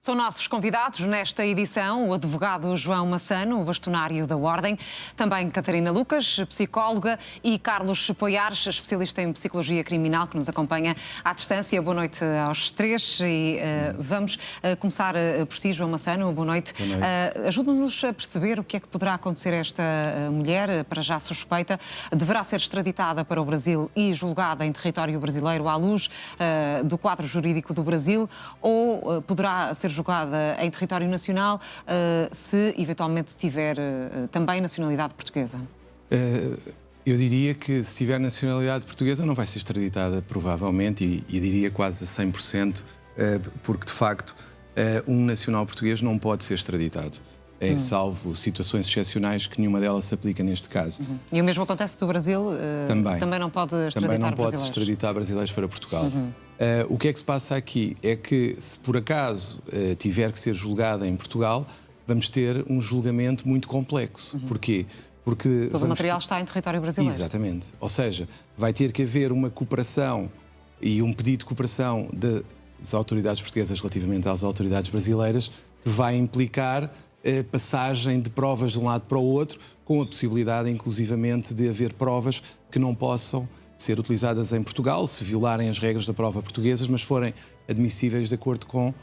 São nossos convidados nesta edição o advogado João Massano, o bastonário da Ordem, também Catarina Lucas, psicóloga, e Carlos Poiares, especialista em psicologia criminal, que nos acompanha à distância. Boa noite aos três e vamos começar por si, João Massano. Boa noite. Ajude-nos a perceber o que é que poderá acontecer a esta mulher, para já suspeita. Deverá ser extraditada para o Brasil e julgada em território brasileiro à luz do quadro jurídico do Brasil, ou poderá ser julgada em território nacional se eventualmente tiver também nacionalidade portuguesa? Eu diria que se tiver nacionalidade portuguesa não vai ser extraditada, provavelmente, e diria quase a 100%, porque de facto um nacional português não pode ser extraditado. Salvo situações excepcionais que nenhuma delas se aplica neste caso. E o mesmo acontece do Brasil? Também não pode extraditar também não pode brasileiros? extraditar brasileiros para Portugal. O que é que se passa aqui é que, se por acaso tiver que ser julgada em Portugal, vamos ter um julgamento muito complexo. Porquê? Porque todo o material está em território brasileiro. Exatamente. Ou seja, vai ter que haver uma cooperação e um pedido de cooperação das autoridades portuguesas relativamente às autoridades brasileiras, que vai implicar passagem de provas de um lado para o outro, com a possibilidade, inclusivamente, de haver provas que não possam ser utilizadas em Portugal, se violarem as regras da prova portuguesas, mas forem admissíveis de acordo com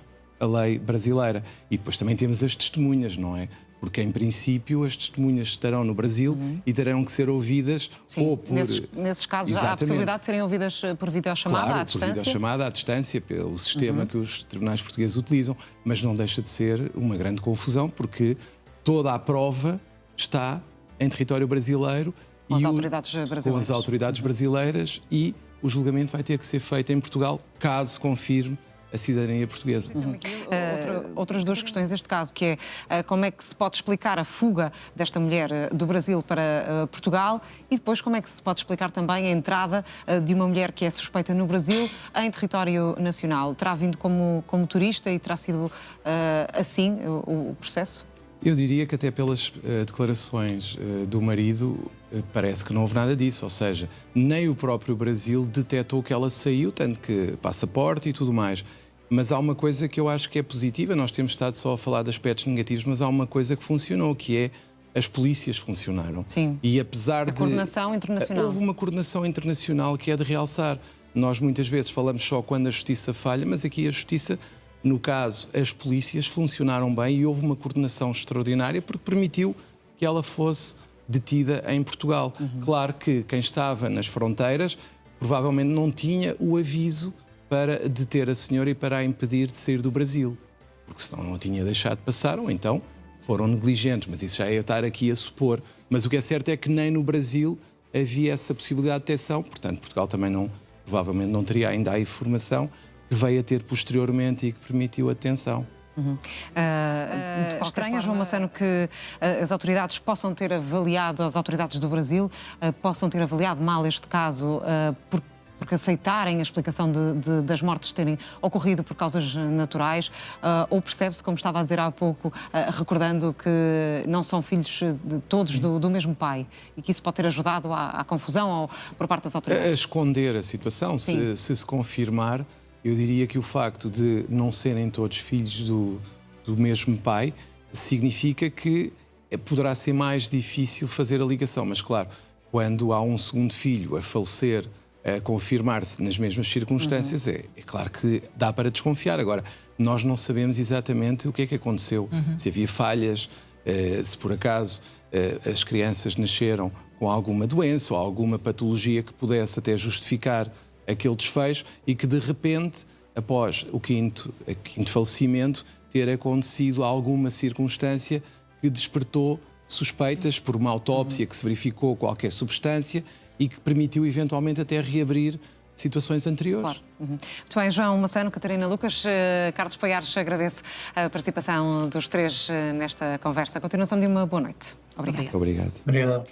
a lei brasileira. E depois também temos as testemunhas, não é? Porque, em princípio, as testemunhas estarão no Brasil e terão que ser ouvidas. Sim, ou por... nesses casos há a possibilidade de serem ouvidas por videochamada, claro, à distância? por videochamada à distância, pelo sistema que os tribunais portugueses utilizam, mas não deixa de ser uma grande confusão, porque toda a prova está em território brasileiro com as autoridades brasileiras. Com as autoridades brasileiras, e o julgamento vai ter que ser feito em Portugal, caso confirme a cidadania portuguesa. Outras duas questões neste caso, que é como é que se pode explicar a fuga desta mulher do Brasil para Portugal, e depois como é que se pode explicar também a entrada de uma mulher que é suspeita no Brasil em território nacional. Terá vindo como turista e terá sido assim o processo? Eu diria que até pelas declarações do marido parece que não houve nada disso, ou seja, nem o próprio Brasil detectou que ela saiu, tanto que passaporte e tudo mais. Mas há uma coisa que eu acho que é positiva, nós temos estado só a falar de aspectos negativos, mas há uma coisa que funcionou, que é as polícias funcionaram. Sim. E apesar de... coordenação internacional. Houve uma coordenação internacional que é de realçar. Nós muitas vezes falamos só quando a justiça falha, mas aqui a justiça... No caso, as polícias funcionaram bem e houve uma coordenação extraordinária, porque permitiu que ela fosse detida em Portugal. Claro que quem estava nas fronteiras provavelmente não tinha o aviso para deter a senhora e para a impedir de sair do Brasil, porque senão não a tinha deixado passar, ou então foram negligentes, mas isso já é estar aqui a supor. Mas o que é certo é que nem no Brasil havia essa possibilidade de detenção, portanto Portugal também provavelmente não teria ainda a informação que veio a ter posteriormente e que permitiu a detenção. Estranha, João Massano, que as autoridades possam ter avaliado, as autoridades do Brasil possam ter avaliado mal este caso porque aceitarem a explicação das mortes terem ocorrido por causas naturais, ou percebe-se, como estava a dizer há pouco, recordando que não são filhos de todos do mesmo pai, e que isso pode ter ajudado à confusão por parte das autoridades? A esconder a situação, se confirmar. Eu diria que o facto de não serem todos filhos do mesmo pai significa que poderá ser mais difícil fazer a ligação. Mas, claro, quando há um segundo filho a falecer, a confirmar-se nas mesmas circunstâncias, é claro que dá para desconfiar. Agora, nós não sabemos exatamente o que é que aconteceu. Se havia falhas, se por acaso as crianças nasceram com alguma doença ou alguma patologia que pudesse até justificar aquele desfecho, e que de repente, após o quinto falecimento, ter acontecido alguma circunstância que despertou suspeitas por uma autópsia que se verificou qualquer substância e que permitiu eventualmente até reabrir situações anteriores. Claro. Muito bem, João Massano, Catarina Lucas, Carlos Poiares, agradeço a participação dos três nesta conversa. A continuação de uma boa noite. Obrigada. Obrigado. Obrigado.